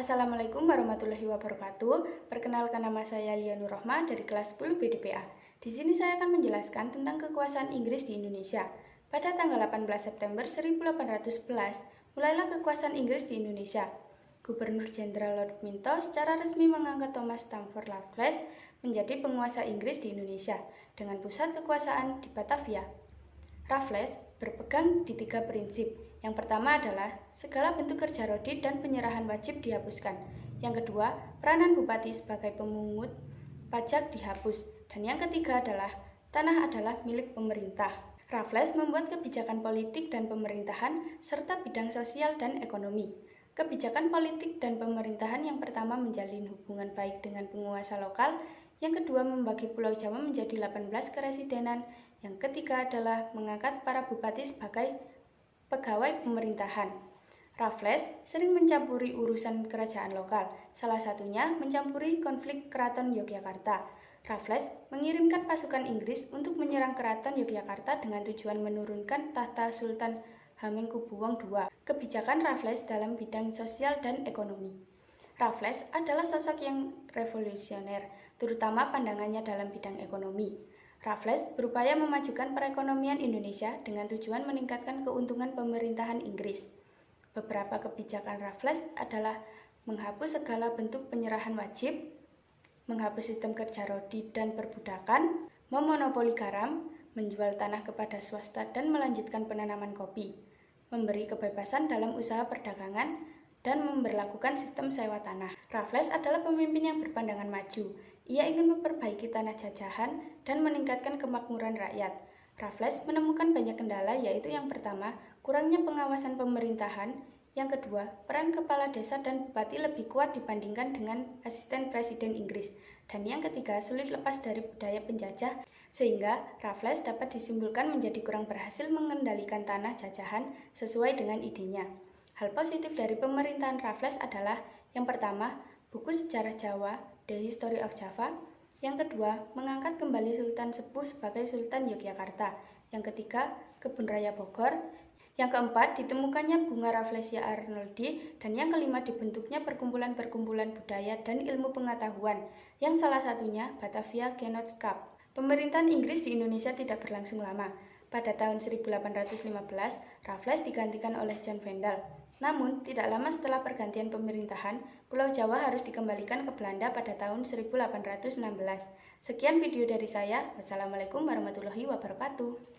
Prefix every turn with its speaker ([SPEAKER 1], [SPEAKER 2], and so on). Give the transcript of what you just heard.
[SPEAKER 1] Assalamualaikum warahmatullahi wabarakatuh. Perkenalkan, nama saya Lia Nur Rohma dari kelas 10 BDPA. Di sini saya akan menjelaskan tentang kekuasaan Inggris di Indonesia. Pada tanggal 18 September 1811, mulailah kekuasaan Inggris di Indonesia. Gubernur Jenderal Lord Minto secara resmi mengangkat Thomas Stamford Raffles menjadi penguasa Inggris di Indonesia dengan pusat kekuasaan di Batavia. Raffles berpegang di 3 prinsip. Yang pertama adalah segala bentuk kerja rodi dan penyerahan wajib dihapuskan. Yang kedua, peranan bupati sebagai pemungut pajak dihapus. Dan yang ketiga adalah tanah adalah milik pemerintah. Raffles membuat kebijakan politik dan pemerintahan serta bidang sosial dan ekonomi. Kebijakan politik dan pemerintahan yang pertama menjalin hubungan baik dengan penguasa lokal, yang kedua membagi Pulau Jawa menjadi 18 keresidenan, yang ketiga adalah mengangkat para bupati sebagai pegawai pemerintahan. Raffles sering mencampuri urusan kerajaan lokal, salah satunya mencampuri konflik Keraton Yogyakarta. Raffles mengirimkan pasukan Inggris untuk menyerang Keraton Yogyakarta dengan tujuan menurunkan tahta Sultan Hamengkubuwono II. Kebijakan Raffles dalam bidang sosial dan ekonomi. Raffles adalah sosok yang revolusioner, terutama pandangannya dalam bidang ekonomi. Raffles berupaya memajukan perekonomian Indonesia dengan tujuan meningkatkan keuntungan pemerintahan Inggris. Beberapa kebijakan Raffles adalah menghapus segala bentuk penyerahan wajib, menghapus sistem kerja rodi dan perbudakan, memonopoli garam, menjual tanah kepada swasta dan melanjutkan penanaman kopi, memberi kebebasan dalam usaha perdagangan, dan memberlakukan sistem sewa tanah. Raffles adalah pemimpin yang berpandangan maju. Ia ingin memperbaiki tanah jajahan dan meningkatkan kemakmuran rakyat. Raffles menemukan banyak kendala, yaitu yang pertama, kurangnya pengawasan pemerintahan, yang kedua, peran kepala desa dan bupati lebih kuat dibandingkan dengan asisten presiden Inggris, dan yang ketiga, sulit lepas dari budaya penjajah, sehingga Raffles dapat disimpulkan menjadi kurang berhasil mengendalikan tanah jajahan sesuai dengan idenya. Hal positif dari pemerintahan Raffles adalah yang pertama, buku sejarah Jawa, The History of Java. Yang kedua, mengangkat kembali Sultan Sepuh sebagai Sultan Yogyakarta. Yang ketiga, Kebun Raya Bogor. Yang keempat, ditemukannya bunga Rafflesia arnoldi. Dan yang kelima, dibentuknya perkumpulan-perkumpulan budaya dan ilmu pengetahuan, yang salah satunya Batavia Genootschap. Pemerintahan Inggris di Indonesia tidak berlangsung lama. Pada tahun 1815, Raffles digantikan oleh John Vendel. Namun, tidak lama setelah pergantian pemerintahan, Pulau Jawa harus dikembalikan ke Belanda pada tahun 1816. Sekian video dari saya. Wassalamualaikum warahmatullahi wabarakatuh.